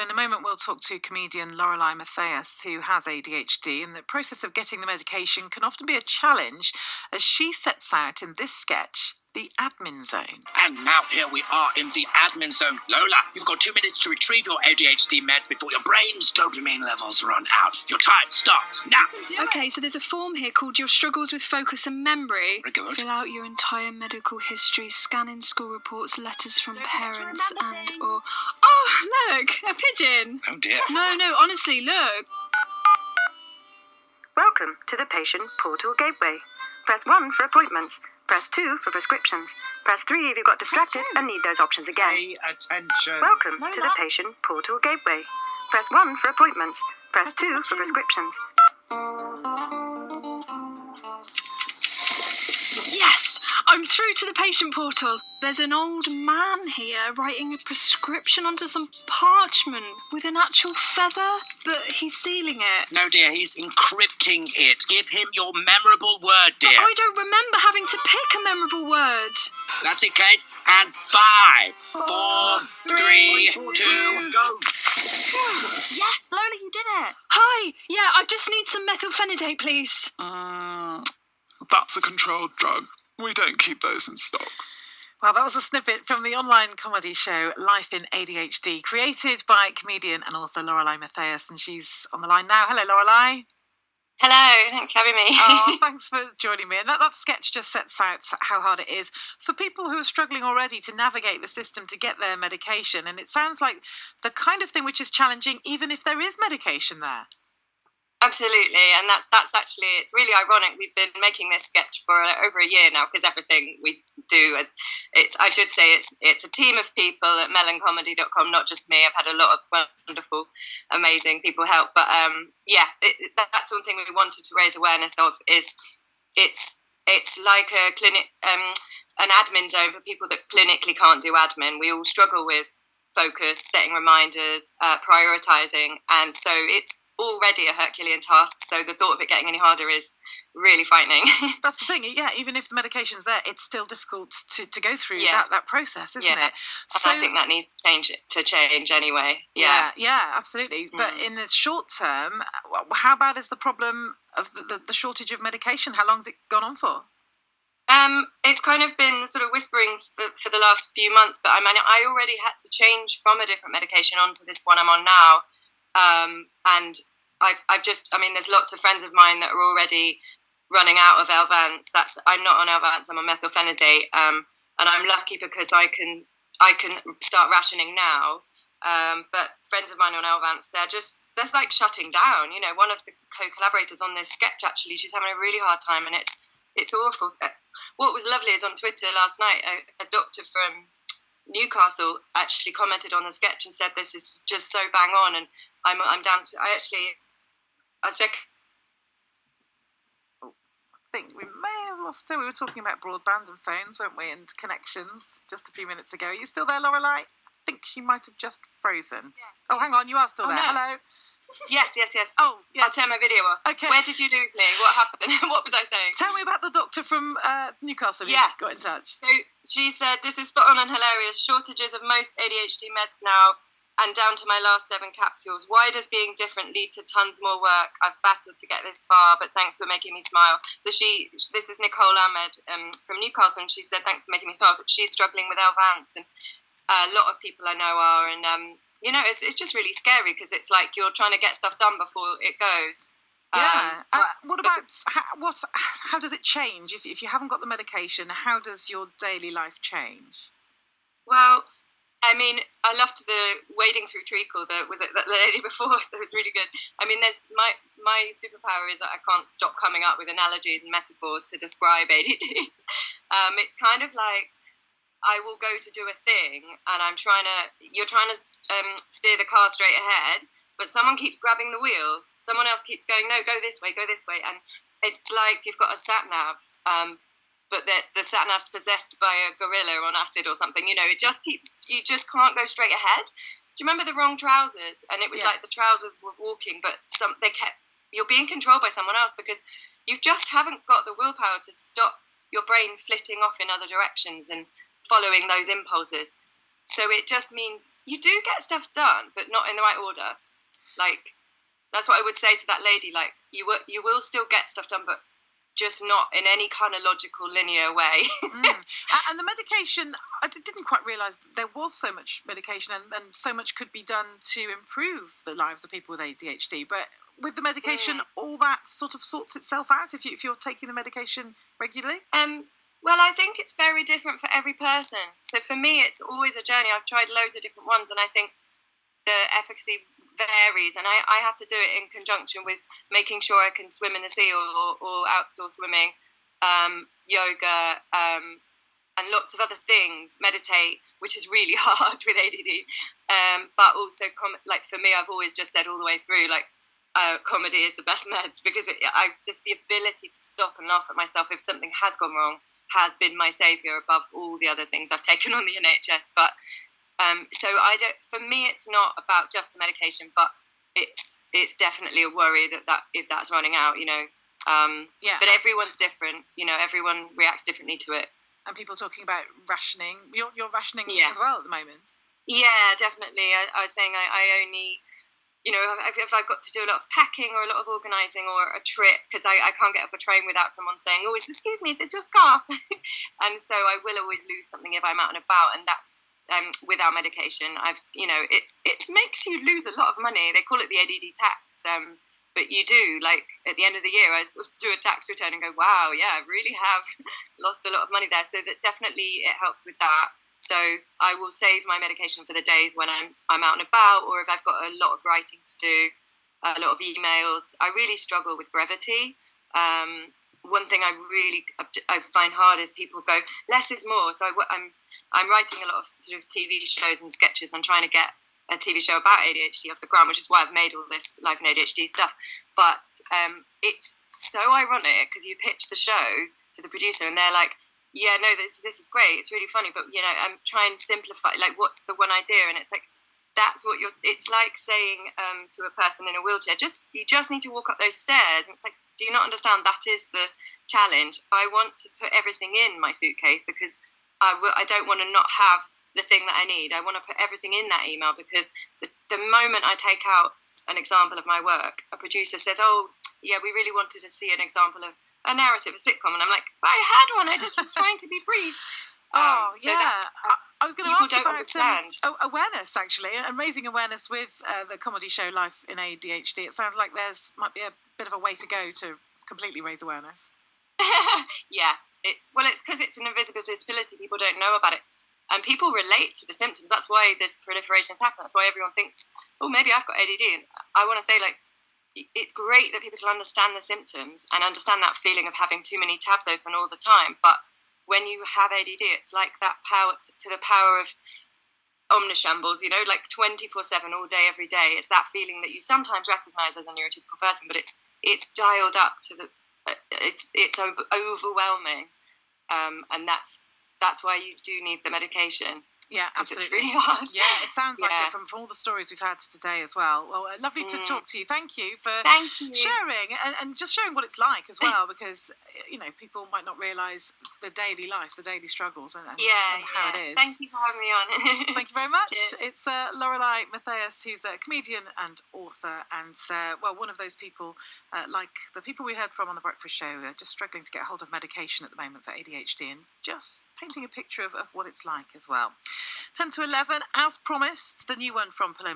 in a moment we'll talk to comedian Lorelei Mathias, who has ADHD, and the process of getting the medication can often be a challenge, as she sets out in this sketch the admin zone. And now here we are in the admin zone. Lola, you've got 2 minutes to retrieve your ADHD meds before your brain's dopamine levels run out. Your time starts now. Okay, so there's a form here called Your Struggles with Focus and Memory. Very good. Fill out your entire medical history, scan in school reports, letters from parents or... Oh, look, a pigeon. Oh dear. No, honestly, look. Welcome to the Patient Portal Gateway. Press 1 for appointments. Press 2 for prescriptions. Press 3 if you got distracted and need those options again. Pay attention. Welcome to the Patient Portal Gateway. Press 1 for appointments. Press 2 for prescriptions. Yes, I'm through to the patient portal. There's an old man here writing a prescription onto some parchment with an actual feather, but he's sealing it. No, dear, he's encrypting it. Give him your memorable word, dear. I don't remember having to pick a memorable word. That's it, Kate. And 5, 4, 3, 2, go. Yes, Lola, you did it. Hi, yeah, I just need some methylphenidate, please. That's a controlled drug. We don't keep those in stock. Well, that was a snippet from the online comedy show Life in ADHD, created by comedian and author Lorelei Mathias, and she's on the line now. Hello, Lorelei. Hello, thanks for having me. Oh, thanks for joining me. And that sketch just sets out how hard it is for people who are struggling already to navigate the system to get their medication. And it sounds like the kind of thing which is challenging, even if there is medication there. Absolutely, and that's actually, it's really ironic. We've been making this sketch for over a year now, because everything we do, it's I should say it's a team of people at meloncomedy.com, not just me. I've had a lot of wonderful, amazing people help, but that's something we wanted to raise awareness of. Is it's like a clinic, an admin zone for people that clinically can't do admin. We all struggle with focus, setting reminders, prioritizing, and so it's already a Herculean task, so the thought of it getting any harder is really frightening. That's the thing, yeah, even if the medication's there, it's still difficult to go through that process, isn't it? So I think that needs to change anyway. Yeah, absolutely. But in the short term, how bad is the problem of the shortage of medication? How long's it gone on for? It's kind of been sort of whisperings for the last few months, but I mean, I already had to change from a different medication onto this one I'm on now. And there's lots of friends of mine that are already running out of Elvance. I'm not on Elvance, I'm on methylphenidate. And I'm lucky because I can start rationing now. But friends of mine on Elvance, they're like shutting down. You know, one of the co-collaborators on this sketch, actually, she's having a really hard time, and it's awful. What was lovely is on Twitter last night, a doctor from Newcastle actually commented on the sketch and said, "This is just so bang on," and I'm down to. I think we may have lost her. We were talking about broadband and phones, weren't we, and connections just a few minutes ago. Are you still there, Lorelei? I think she might have just frozen. Yeah. Oh, hang on, you are still there. No. Hello. Yes. Oh, yes. I'll turn my video off. Okay. Where did you lose me? What happened? What was I saying? Tell me about the doctor from Newcastle who got in touch. So she said, "This is spot on and hilarious. Shortages of most ADHD meds now, and down to my last 7 capsules. Why does being different lead to tons more work? I've battled to get this far, but thanks for making me smile." So this is Nicole Ahmed from Newcastle, and she said, "Thanks for making me smile," but she's struggling with Elvance, and a lot of people I know are, and it's just really scary, because it's like you're trying to get stuff done before it goes. What about how does it change if you haven't got the medication? How does your daily life change? Well, I mean, I loved the wading through treacle. Was it that lady before? That was really good. I mean, there's my superpower is that I can't stop coming up with analogies and metaphors to describe ADD. It's kind of like I will go to do a thing, and you're trying to steer the car straight ahead, but someone keeps grabbing the wheel. Someone else keeps going, "No, go this way," and it's like you've got a sat nav. But the sat nav's possessed by a gorilla on acid or something. You know, you just can't go straight ahead. Do you remember the wrong trousers? And it was like the trousers were walking, but you're being controlled by someone else, because you just haven't got the willpower to stop your brain flitting off in other directions and following those impulses. So it just means you do get stuff done, but not in the right order. Like, that's what I would say to that lady. Like, you will still get stuff done, but just not in any kind of logical, linear way. And the medication, I didn't quite realise there was so much medication and so much could be done to improve the lives of people with ADHD. But with the medication, all that sort of sorts itself out if you're taking the medication regularly? Well, I think it's very different for every person. So for me, it's always a journey. I've tried loads of different ones, and I think the efficacy varies, and I have to do it in conjunction with making sure I can swim in the sea or outdoor swimming, yoga, and lots of other things, meditate, which is really hard with ADD. But also, like for me, I've always just said all the way through, like, comedy is the best meds, because I just, the ability to stop and laugh at myself if something has gone wrong has been my saviour above all the other things I've taken on the NHS. But so I don't. For me, it's not about just the medication, but it's definitely a worry that if that's running out, you know. But everyone's different, you know. Everyone reacts differently to it. And people talking about rationing. You're rationing as well at the moment. Yeah, definitely. I was saying I only, you know, if I've got to do a lot of packing or a lot of organising or a trip, because I can't get off a train without someone saying, "Oh, excuse me, is this your scarf?" And so I will always lose something if I'm out and about, and that's without medication. You know, it makes you lose a lot of money. They call it the ADD tax, but you do. Like at the end of the year, I sort of do a tax return and go, "Wow, yeah, I really have lost a lot of money there." So that definitely it helps with that. So I will save my medication for the days when I'm out and about, or if I've got a lot of writing to do, a lot of emails. I really struggle with brevity. One thing I find hard is people go, less is more. So I'm writing a lot of sort of TV shows and sketches. I'm trying to get a TV show about ADHD off the ground, which is why I've made all this Life in ADHD stuff. But it's so ironic because you pitch the show to the producer and they're like, yeah, no, this is great. It's really funny, but, you know, I'm trying to simplify, like, what's the one idea? And it's like, it's like saying to a person in a wheelchair, you just need to walk up those stairs. And it's like, do you not understand that is the challenge? I want to put everything in my suitcase because I don't want to not have the thing that I need. I want to put everything in that email because the moment I take out an example of my work, a producer says, oh, yeah, we really wanted to see an example of a narrative, a sitcom, and I'm like, but I had one. I just was trying to be brief. So yeah, I was going to ask about awareness, actually, and raising awareness with the comedy show Life in ADHD. It sounds like might be a bit of a way to go to completely raise awareness. Yeah, it's because it's an invisible disability. People don't know about it, and people relate to the symptoms. That's why this proliferation has happened. That's why everyone thinks, oh, maybe I've got ADD. And I want to say, like, it's great that people can understand the symptoms and understand that feeling of having too many tabs open all the time. But when you have ADD, it's like that power to the power of omnishambles, you know, like 24/7 all day, every day. It's that feeling that you sometimes recognize as a neurotypical person, but it's dialed up to the, it's overwhelming. And that's why you do need the medication. Yeah, absolutely. It's really hard. Yeah, it sounds like it from all the stories we've had today as well. Well, lovely to talk to you. Thank you for sharing and just showing what it's like as well, because, you know, people might not realise the daily life, the daily struggles and how it is. Thank you for having me on. Thank you very much. Cheers. It's Lorelei Mathias, who's a comedian and author and, one of those people, like the people we heard from on The Breakfast Show, just struggling to get hold of medication at the moment for ADHD and just painting a picture of what it's like as well. 10 to 11, as promised, the new one from Paloma